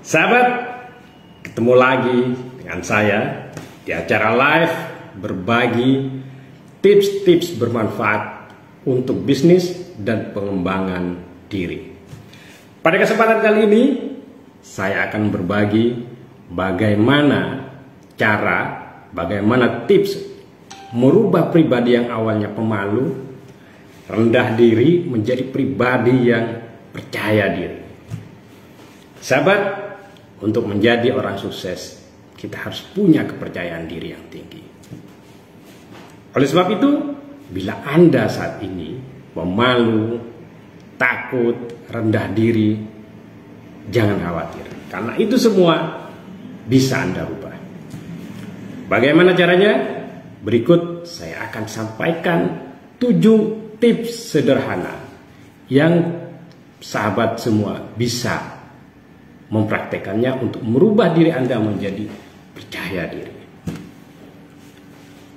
Sahabat, ketemu lagi dengan saya di acara live berbagi tips-tips bermanfaat untuk bisnis dan pengembangan diri. Pada kesempatan kali ini, saya akan berbagi bagaimana tips merubah pribadi yang awalnya pemalu, rendah diri menjadi pribadi yang percaya diri. Sahabat, untuk menjadi orang sukses, kita harus punya kepercayaan diri yang tinggi. Oleh sebab itu, bila Anda saat ini pemalu, takut, rendah diri, jangan khawatir, karena itu semua bisa Anda rubah. Bagaimana caranya? Berikut saya akan sampaikan 7 tips sederhana yang sahabat semua bisa mempraktekannya untuk merubah diri Anda menjadi percaya diri.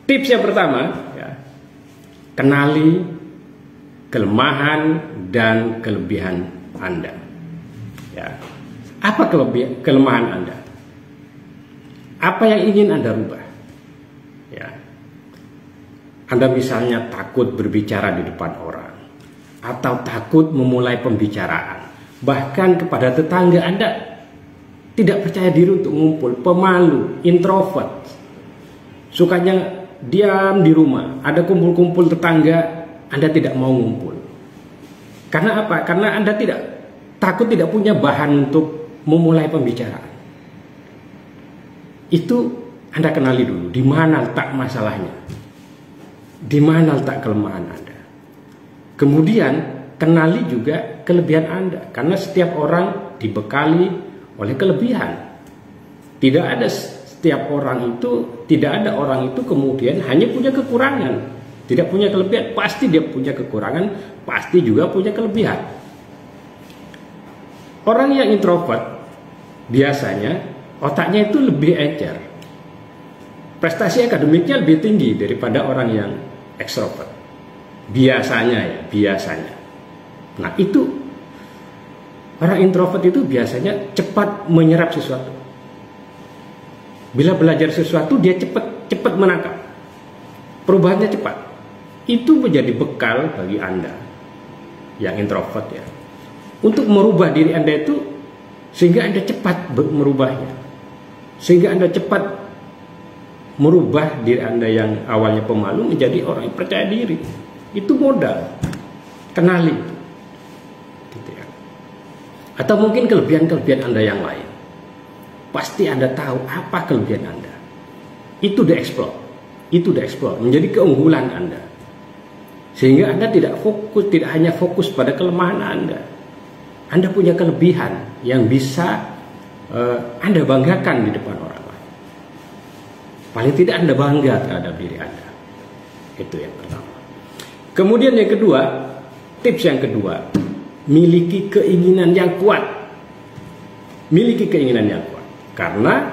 Tips yang pertama, kenali kelemahan dan kelebihan Anda. Apa kelemahan Anda? Apa yang ingin Anda rubah? Anda misalnya takut berbicara di depan orang, atau takut memulai pembicaraan, bahkan kepada tetangga Anda tidak percaya diri untuk ngumpul, pemalu, introvert, sukanya diam di rumah. Ada kumpul-kumpul tetangga, Anda tidak mau ngumpul. Karena apa? Karena Anda takut tidak punya bahan untuk memulai pembicaraan. Itu Anda kenali dulu, di mana letak masalahnya, di mana letak kelemahan Anda. Kemudian kenali juga kelebihan Anda, karena setiap orang dibekali oleh kelebihan. Tidak ada orang itu kemudian hanya punya kekurangan, tidak punya kelebihan. Pasti dia punya kekurangan, pasti juga punya kelebihan. Orang yang introvert biasanya otaknya itu lebih encer, prestasi akademiknya lebih tinggi daripada orang yang ekstrovert. Biasanya. Nah, itu orang introvert itu biasanya cepat menyerap sesuatu. Bila belajar sesuatu, dia cepat menangkap. Perubahannya cepat. Itu menjadi bekal bagi Anda yang introvert, untuk merubah diri Anda itu, sehingga Anda cepat merubahnya, sehingga Anda cepat merubah diri Anda yang awalnya pemalu menjadi orang yang percaya diri. Itu modal. Kenali. Atau mungkin kelebihan-kelebihan Anda yang lain. Pasti Anda tahu apa kelebihan Anda. Itu dieksplor menjadi keunggulan Anda. Sehingga Anda tidak hanya fokus pada kelemahan Anda. Anda punya kelebihan yang bisa Anda banggakan di depan orang lain. Paling tidak Anda bangga terhadap diri Anda. Itu yang pertama. Kemudian yang kedua, tips yang kedua, miliki keinginan yang kuat. Miliki keinginan yang kuat. Karena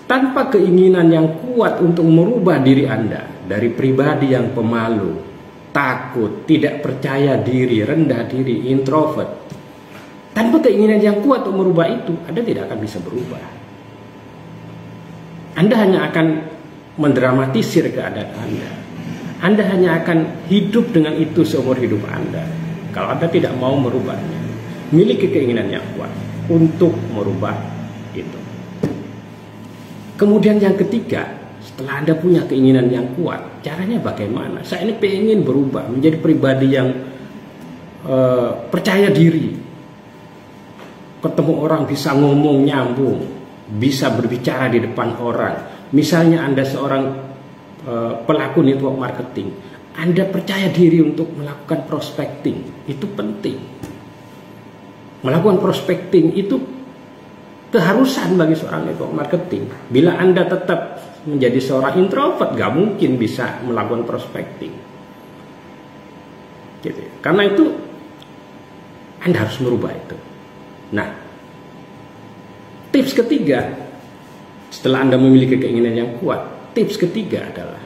tanpa keinginan yang kuat untuk merubah diri Anda dari pribadi yang pemalu, takut, tidak percaya diri, rendah diri, introvert, tanpa keinginan yang kuat untuk merubah itu, Anda tidak akan bisa berubah. Anda hanya akan mendramatisir keadaan Anda. Anda hanya akan hidup dengan itu seumur hidup Anda kalau Anda tidak mau merubahnya. Miliki keinginan yang kuat untuk merubah itu. Kemudian yang ketiga, setelah Anda punya keinginan yang kuat, caranya bagaimana? Saya ini pengen berubah menjadi pribadi yang percaya diri. Ketemu orang bisa ngomong nyambung, bisa berbicara di depan orang. Misalnya Anda seorang pelaku network marketing, Anda percaya diri untuk melakukan prospecting. Itu penting. Melakukan prospecting itu keharusan bagi seorang network marketing. Bila Anda tetap menjadi seorang introvert, gak mungkin bisa melakukan prospecting. Karena itu Anda harus merubah itu. Nah, tips ketiga, setelah Anda memiliki keinginan yang kuat, tips ketiga adalah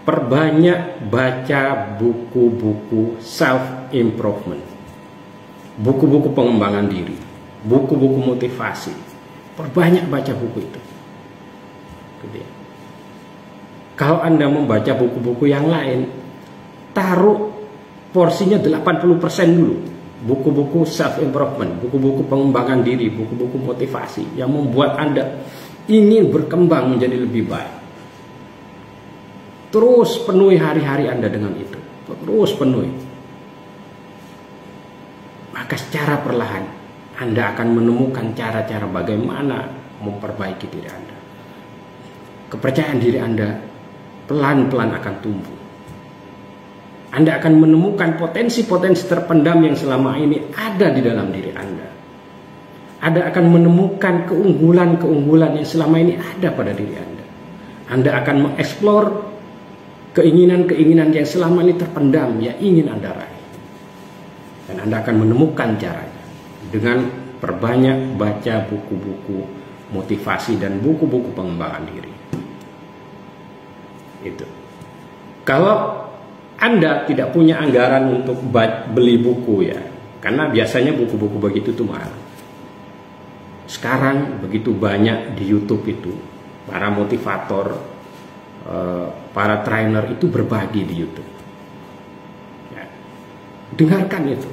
perbanyak baca buku-buku self-improvement, buku-buku pengembangan diri. buku-buku motivasi. Perbanyak baca buku itu. Gitu ya. Kalau Anda membaca buku-buku yang lain, taruh porsinya 80% dulu. Buku-buku self improvement, buku-buku pengembangan diri, buku-buku motivasi yang membuat Anda ingin berkembang menjadi lebih baik. Terus penuhi hari-hari Anda dengan itu. Terus penuhi. Maka secara perlahan Anda akan menemukan cara-cara bagaimana memperbaiki diri Anda. Kepercayaan diri Anda pelan-pelan akan tumbuh. Anda akan menemukan potensi-potensi terpendam yang selama ini ada di dalam diri Anda. Anda akan menemukan keunggulan-keunggulan yang selama ini ada pada diri Anda. Anda akan mengeksplor keinginan-keinginan yang selama ini terpendam yang ingin Anda raih. Dan Anda akan menemukan caranya dengan perbanyak baca buku-buku motivasi dan buku-buku pengembangan diri. Itu. Kalau Anda tidak punya anggaran untuk beli buku ya, karena biasanya buku-buku begitu tuh mahal. Sekarang begitu banyak di YouTube itu para motivator, para trainer itu berbagi di YouTube. Ya. Dengarkan itu.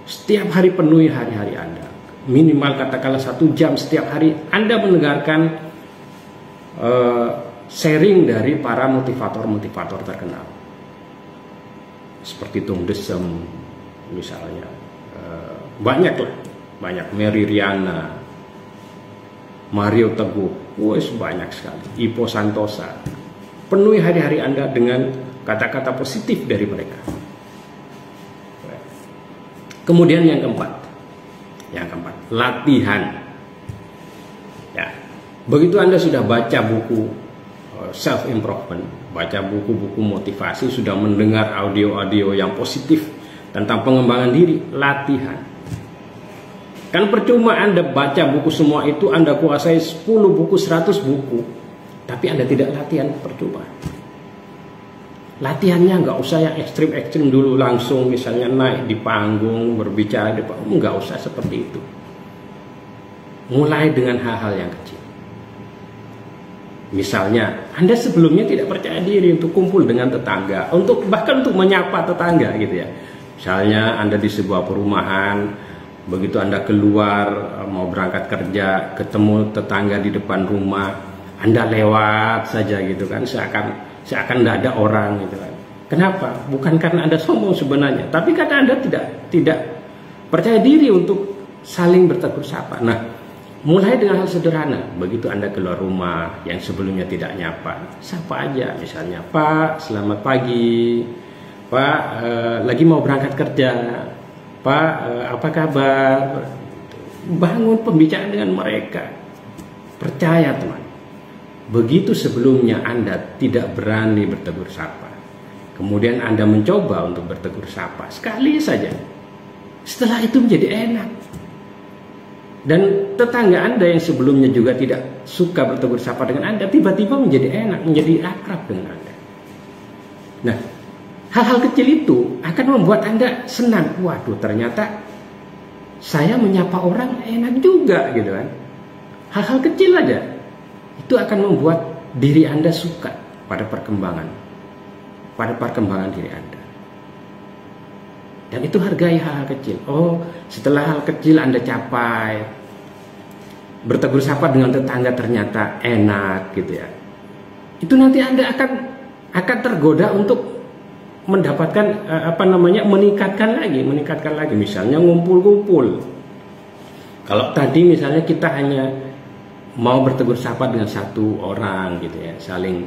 Setiap hari penuhi hari-hari Anda. Minimal katakanlah 1 jam setiap hari Anda mendengarkan sharing dari para motivator-motivator terkenal. Seperti Tung Desem misalnya, banyak Mary Riana, Mario Teguh, banyak sekali, Ipo Santosa. Penuhi hari-hari Anda dengan kata-kata positif dari mereka. Kemudian yang keempat, latihan. Ya, begitu Anda sudah baca buku self improvement, baca buku-buku motivasi, sudah mendengar audio-audio yang positif tentang pengembangan diri, latihan. Kan percuma Anda baca buku semua itu, Anda kuasai 10 buku, 100 buku, tapi Anda tidak latihan, percuma. Latihannya nggak usah yang ekstrim-ekstrim dulu, langsung misalnya naik di panggung, berbicara di panggung, nggak usah seperti itu. Mulai dengan hal-hal yang kecil. Misalnya, Anda sebelumnya tidak percaya diri untuk kumpul dengan tetangga, bahkan untuk menyapa tetangga gitu ya. Misalnya Anda di sebuah perumahan, begitu Anda keluar mau berangkat kerja, ketemu tetangga di depan rumah, Anda lewat saja gitu kan, seakan tidak ada orang gitu kan. Kenapa? Bukan karena Anda sombong sebenarnya, tapi karena Anda tidak percaya diri untuk saling bertegur sapa. Nah, mulai dengan hal sederhana. Begitu Anda keluar rumah yang sebelumnya tidak nyapa, sapa aja. Misalnya, Pak, selamat pagi. Pak, lagi mau berangkat kerja. Pak, apa kabar? Bangun pembicaraan dengan mereka. Percaya teman. Begitu sebelumnya Anda tidak berani bertegur sapa, kemudian Anda mencoba untuk bertegur sapa sekali saja, setelah itu menjadi enak. Dan tetangga Anda yang sebelumnya juga tidak suka bertegur sapa dengan Anda, tiba-tiba menjadi enak, menjadi akrab dengan Anda. Nah, hal-hal kecil itu akan membuat Anda senang. Waduh, ternyata saya menyapa orang enak juga gitu kan. Hal-hal kecil aja itu akan membuat diri Anda suka pada perkembangan diri Anda. Dan itu hargai hal-hal kecil. Oh, setelah hal kecil Anda capai, bertegur sapa dengan tetangga ternyata enak gitu ya. Itu nanti Anda akan tergoda untuk mendapatkan meningkatkan lagi. Misalnya ngumpul-ngumpul. Kalau tadi misalnya kita hanya mau bertegur sapa dengan satu orang gitu ya, saling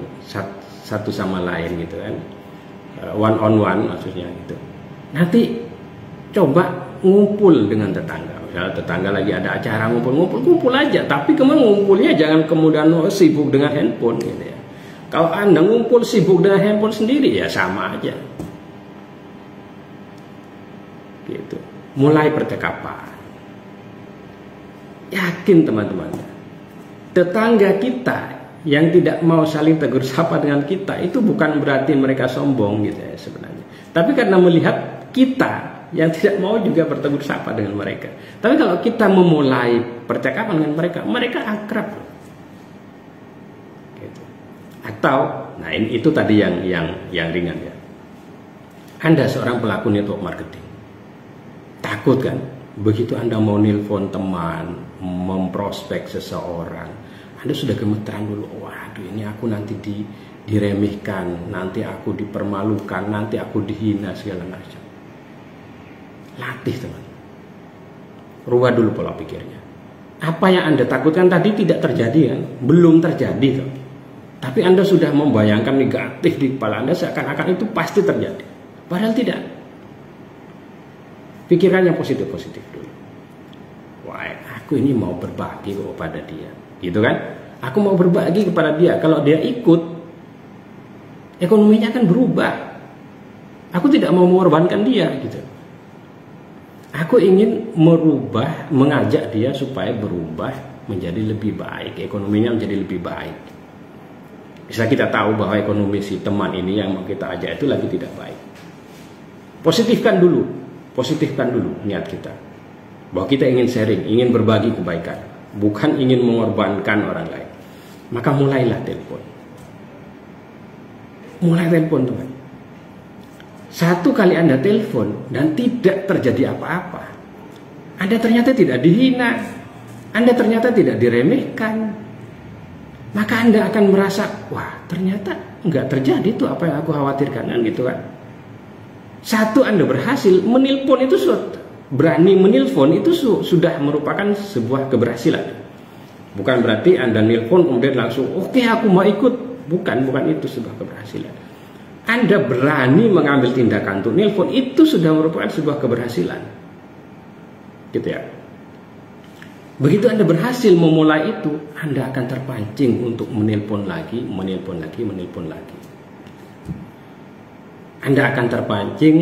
satu sama lain gitu kan, one on one maksudnya gitu. Nanti coba ngumpul dengan tetangga. Misalnya tetangga lagi ada acara, ngumpul aja. Tapi ngumpulnya jangan kemudian sibuk dengan handphone gitu ya. Kalau Anda ngumpul sibuk dengan handphone sendiri ya sama aja. Gitu. Mulai percakapan. Yakin teman-teman. Tetangga kita yang tidak mau saling tegur sapa dengan kita itu bukan berarti mereka sombong gitu ya sebenarnya. Tapi karena melihat kita yang tidak mau juga bertegur sapa dengan mereka. Tapi kalau kita memulai percakapan dengan mereka, mereka akrab. Gitu. Atau, nah itu tadi yang ringan ya. Anda seorang pelaku network marketing, takut kan? Begitu Anda mau nelpon teman, memprospek seseorang, Anda sudah gemeteran dulu. Waduh, ini aku nanti diremehkan, nanti aku dipermalukan, nanti aku dihina segala macam. Latih teman, rubah dulu pola pikirnya. Apa yang Anda takutkan tadi tidak terjadi kan? Belum terjadi tuh. Tapi Anda sudah membayangkan negatif di kepala Anda, seakan-akan itu pasti terjadi. Padahal tidak. Pikirannya positif-positif dulu. Wah, aku ini mau berbagi kepada dia, gitu kan? Aku mau berbagi kepada dia. Kalau dia ikut, ekonominya akan berubah. Aku tidak mau mengorbankan dia, gitu. Aku ingin merubah, mengajak dia supaya berubah menjadi lebih baik, ekonominya menjadi lebih baik. Bisa kita tahu bahwa ekonomi si teman ini yang mau kita ajak itu lagi tidak baik. Positifkan dulu niat kita. Bahwa kita ingin sharing, ingin berbagi kebaikan, bukan ingin mengorbankan orang lain. Maka mulailah telepon. Mulai telepon teman. Satu kali Anda telepon dan tidak terjadi apa-apa, Anda ternyata tidak dihina, Anda ternyata tidak diremehkan, maka Anda akan merasa, wah ternyata nggak terjadi tuh apa yang aku khawatirkan, kan gitu kan. Satu, Anda berhasil menelpon itu, berani menelpon itu sudah merupakan sebuah keberhasilan. Bukan berarti Anda nelpon kemudian langsung oke, aku mau ikut. Bukan itu sebuah keberhasilan. Anda berani mengambil tindakan untuk nelpon itu sudah merupakan sebuah keberhasilan. Gitu ya. Begitu Anda berhasil memulai itu, Anda akan terpancing untuk menelpon lagi. Anda akan terpancing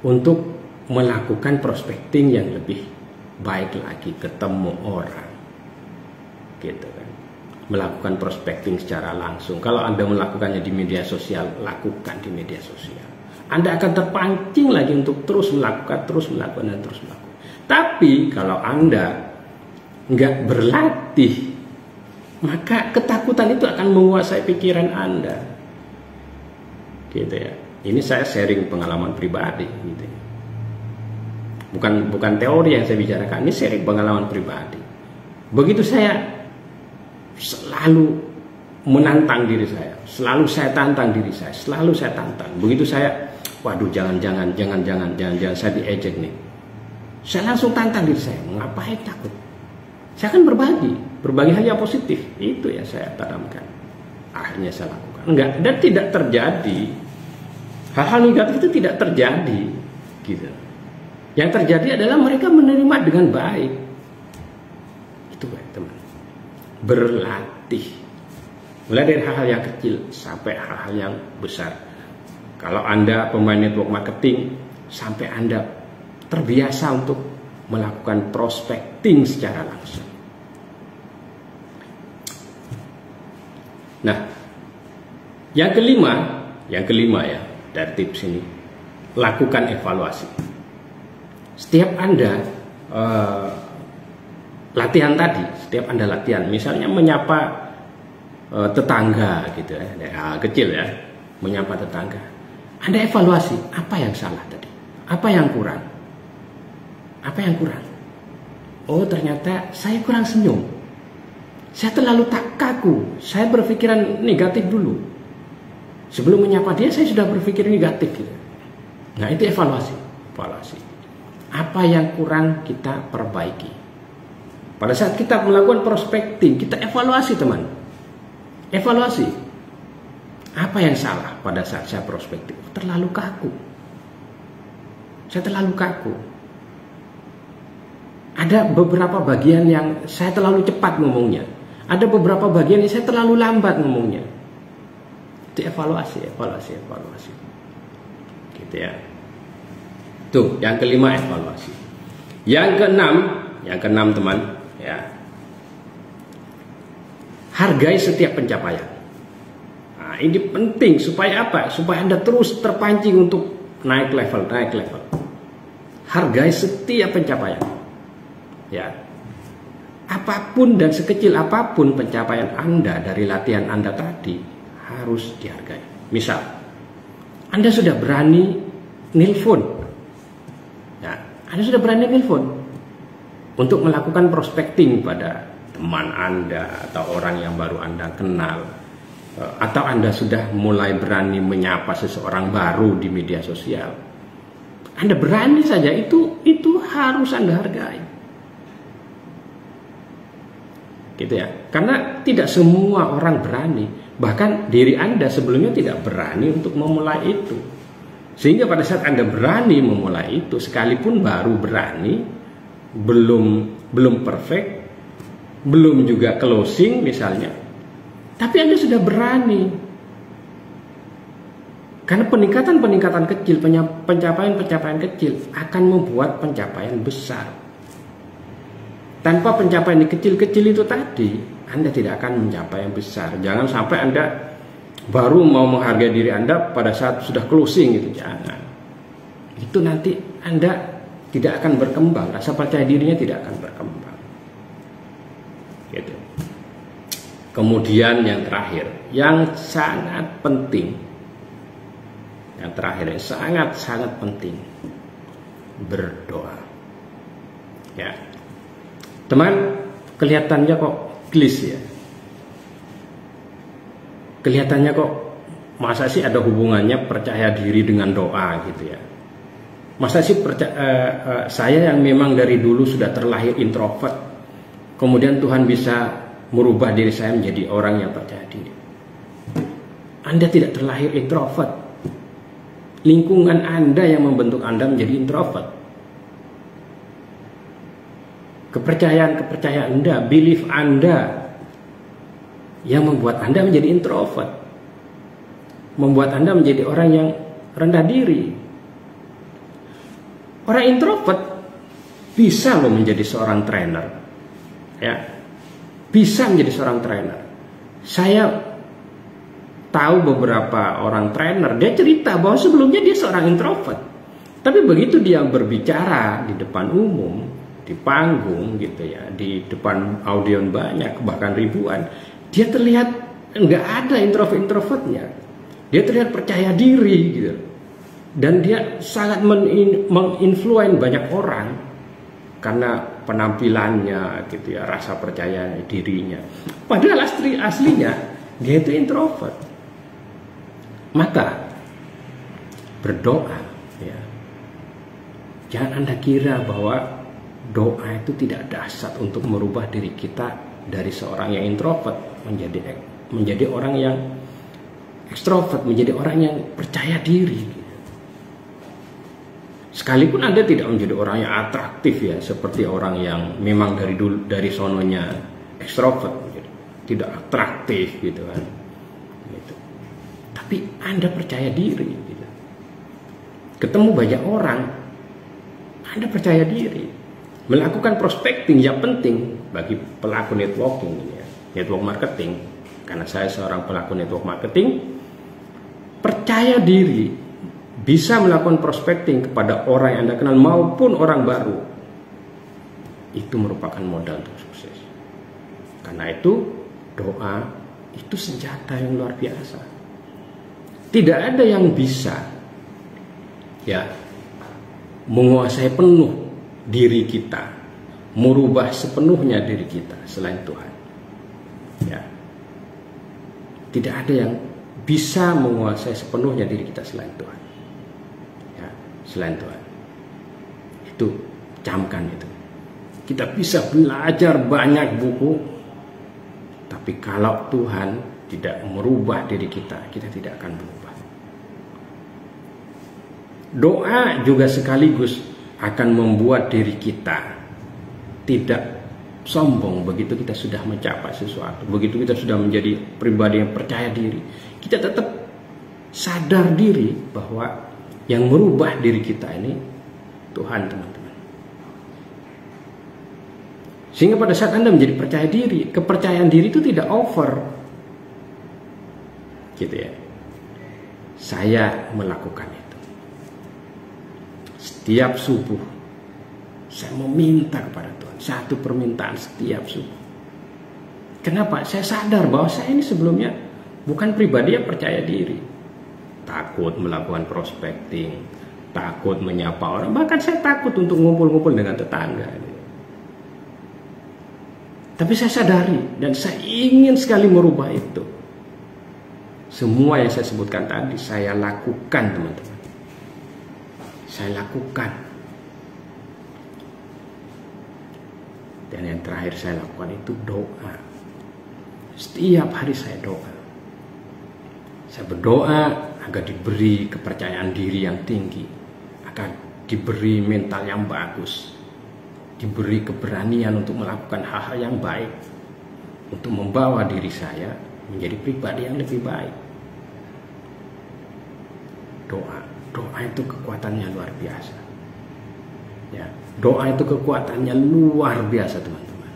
untuk melakukan prospecting yang lebih baik lagi, ketemu orang, gitu kan. Melakukan prospecting secara langsung. Kalau Anda melakukannya di media sosial, lakukan di media sosial. Anda akan terpancing lagi untuk terus melakukan. Tapi kalau Anda nggak berlatih, maka ketakutan itu akan menguasai pikiran Anda, gitu ya. Ini saya sharing pengalaman pribadi, gitu. Bukan teori yang saya bicarakan, ini sharing pengalaman pribadi. Begitu saya selalu menantang diri saya, selalu saya tantang diri saya, Begitu saya, waduh jangan saya diejek nih. Saya langsung tantang diri saya, ngapain takut? Saya akan berbagi hal yang positif. Itu yang saya tanamkan. Akhirnya saya lakukan. Enggak, dan tidak terjadi. Hal-hal negatif itu tidak terjadi, gitu. Yang terjadi adalah mereka menerima dengan baik. Itu baik teman. Berlatih. Mulai dari hal-hal yang kecil sampai hal-hal yang besar. Kalau Anda pemain network marketing, sampai Anda terbiasa untuk melakukan prospecting secara langsung. Nah, yang kelima ya, dari tips ini, lakukan evaluasi. Setiap Anda latihan tadi, misalnya menyapa tetangga gitu ya, kecil ya, menyapa tetangga. Anda evaluasi, apa yang salah tadi? Apa yang kurang? Oh, ternyata saya kurang senyum. Saya terlalu kaku, saya berpikiran negatif dulu. Sebelum menyapa dia, saya sudah berpikir negatif. Gitu. Nah, itu evaluasi. Apa yang kurang kita perbaiki. Pada saat kita melakukan prospecting, kita evaluasi teman. Evaluasi. Apa yang salah pada saat saya prospecting? Terlalu kaku. Saya terlalu kaku. Ada beberapa bagian yang saya terlalu cepat ngomongnya. Ada beberapa bagian yang saya terlalu lambat ngomongnya. Itu evaluasi. Gitu ya. Tuh, yang kelima evaluasi. Yang keenam teman, ya. Hargai setiap pencapaian. Nah, ini penting supaya apa? Supaya Anda terus terpancing untuk naik level. hargai setiap pencapaian. Ya. Apapun dan sekecil apapun pencapaian Anda dari latihan Anda tadi harus dihargai. Misal, Anda sudah berani nelpon. Ya, Anda sudah berani nelpon untuk melakukan prospecting pada teman Anda atau orang yang baru Anda kenal. Atau Anda sudah mulai berani menyapa seseorang baru di media sosial. Anda berani saja, itu harus Anda hargai. Gitu ya. Karena tidak semua orang berani. Bahkan diri Anda sebelumnya tidak berani untuk memulai itu. Sehingga pada saat Anda berani memulai itu, sekalipun baru berani, belum perfect, belum juga closing misalnya, tapi Anda sudah berani. Karena peningkatan kecil, pencapaian kecil akan membuat pencapaian besar. Tanpa pencapaian kecil-kecil itu tadi, Anda tidak akan mencapai yang besar. Jangan sampai Anda baru mau menghargai diri Anda pada saat sudah closing gitu. Jangan. Itu nanti Anda tidak akan berkembang. Rasa percaya dirinya tidak akan berkembang. Gitu. Kemudian yang terakhir, yang sangat penting. Yang terakhir, yang sangat penting. Berdoa. Ya. Teman, kelihatannya kok gelis ya. Kelihatannya kok masa sih ada hubungannya percaya diri dengan doa gitu ya. Masa sih saya yang memang dari dulu sudah terlahir introvert, kemudian Tuhan bisa merubah diri saya menjadi orang yang percaya diri. Anda tidak terlahir introvert. Lingkungan Anda yang membentuk Anda menjadi introvert. Kepercayaan Anda, belief Anda yang membuat Anda menjadi introvert. Membuat Anda menjadi orang yang rendah diri. Orang introvert bisa loh menjadi seorang trainer. Ya. Bisa menjadi seorang trainer. Saya tahu beberapa orang trainer, dia cerita bahwa sebelumnya dia seorang introvert. Tapi begitu dia berbicara di depan umum, di panggung gitu ya, di depan audiens banyak bahkan ribuan, dia terlihat nggak ada introvertnya. Dia terlihat percaya diri gitu, dan dia sangat menginfluen banyak orang karena penampilannya gitu ya, rasa percaya dirinya. Padahal aslinya dia itu introvert. Maka berdoa ya, jangan Anda kira bahwa doa itu tidak dahsyat untuk merubah diri kita dari seorang yang introvert menjadi orang yang ekstrovert, menjadi orang yang percaya diri. Sekalipun Anda tidak menjadi orang yang atraktif ya, seperti orang yang memang dari sononya ekstrovert, tidak atraktif gitu kan. Gitu. Tapi Anda percaya diri. Gitu. Ketemu banyak orang, Anda percaya diri. Melakukan prospecting yang penting bagi pelaku networking ya, network marketing. Karena saya seorang pelaku network marketing, percaya diri bisa melakukan prospecting kepada orang yang Anda kenal maupun orang baru. Itu merupakan modal untuk sukses. Karena itu doa itu senjata yang luar biasa. Tidak ada yang bisa ya menguasai penuh diri kita, merubah sepenuhnya diri kita selain Tuhan. Ya. Tidak ada yang bisa menguasai sepenuhnya diri kita selain Tuhan. Ya, selain Tuhan. Itu camkan itu. Kita bisa belajar banyak buku, tapi kalau Tuhan tidak merubah diri kita, kita tidak akan berubah. Doa juga sekaligus akan membuat diri kita tidak sombong begitu kita sudah mencapai sesuatu, begitu kita sudah menjadi pribadi yang percaya diri. Kita tetap sadar diri bahwa yang merubah diri kita ini Tuhan, teman-teman. Sehingga pada saat Anda menjadi percaya diri, kepercayaan diri itu tidak over. Gitu ya. Saya melakukan itu. Setiap subuh Saya meminta kepada Tuhan satu permintaan setiap subuh. Kenapa? Saya sadar bahwa saya ini sebelumnya bukan pribadi yang percaya diri. Takut melakukan prospecting, takut menyapa orang, bahkan saya takut untuk ngumpul-ngumpul dengan tetangga. Tapi saya sadari dan saya ingin sekali merubah itu. Semua yang saya sebutkan tadi saya lakukan, teman-teman. Saya lakukan. Dan yang terakhir saya lakukan itu doa. Setiap hari saya doa. Saya berdoa agar diberi kepercayaan diri yang tinggi, agar diberi mental yang bagus, diberi keberanian untuk melakukan hal-hal yang baik, untuk membawa diri saya menjadi pribadi yang lebih baik. Doa itu kekuatannya luar biasa. Ya, doa itu kekuatannya luar biasa, teman-teman.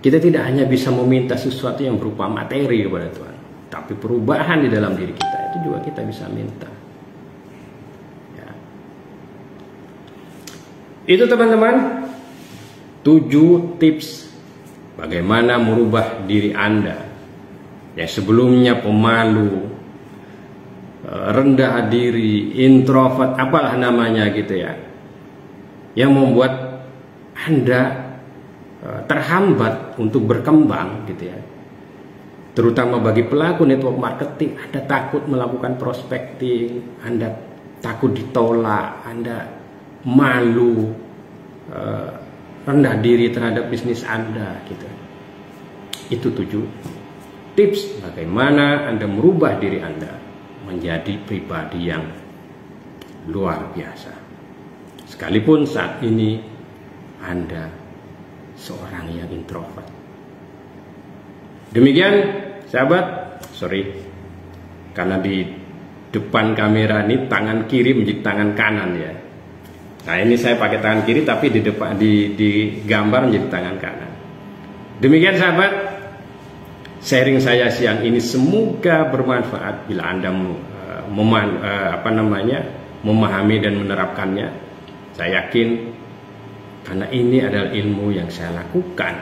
Kita tidak hanya bisa meminta sesuatu yang berupa materi kepada Tuhan, tapi perubahan di dalam diri kita itu juga kita bisa minta. Ya. Itu, teman-teman, 7 tips bagaimana merubah diri Anda yang sebelumnya pemalu, rendah diri, introvert, apalah namanya gitu ya, yang membuat Anda terhambat untuk berkembang gitu ya. Terutama bagi pelaku network marketing, Anda takut melakukan prospecting, Anda takut ditolak, Anda malu, rendah diri terhadap bisnis Anda gitu. Itu 7 tips bagaimana Anda merubah diri Anda menjadi pribadi yang luar biasa. Sekalipun saat ini Anda seorang yang introvert. Demikian, sahabat. Sorry, karena di depan kamera ini tangan kiri menjadi tangan kanan ya. Nah, ini saya pakai tangan kiri, tapi di depan di gambar menjadi tangan kanan. Demikian, sahabat. Sharing saya siang ini semoga bermanfaat bila Anda memahami dan menerapkannya. Saya yakin karena ini adalah ilmu yang saya lakukan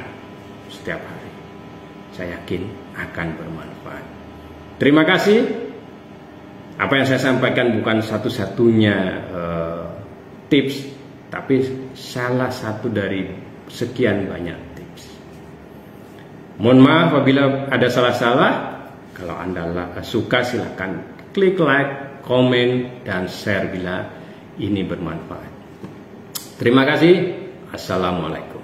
setiap hari. Saya yakin akan bermanfaat. Terima kasih. Apa yang saya sampaikan bukan satu-satunya tips, tapi salah satu dari sekian banyak. Mohon maaf apabila ada salah-salah. Kalau Anda suka silahkan klik like, komen, dan share bila ini bermanfaat. Terima kasih. Assalamualaikum.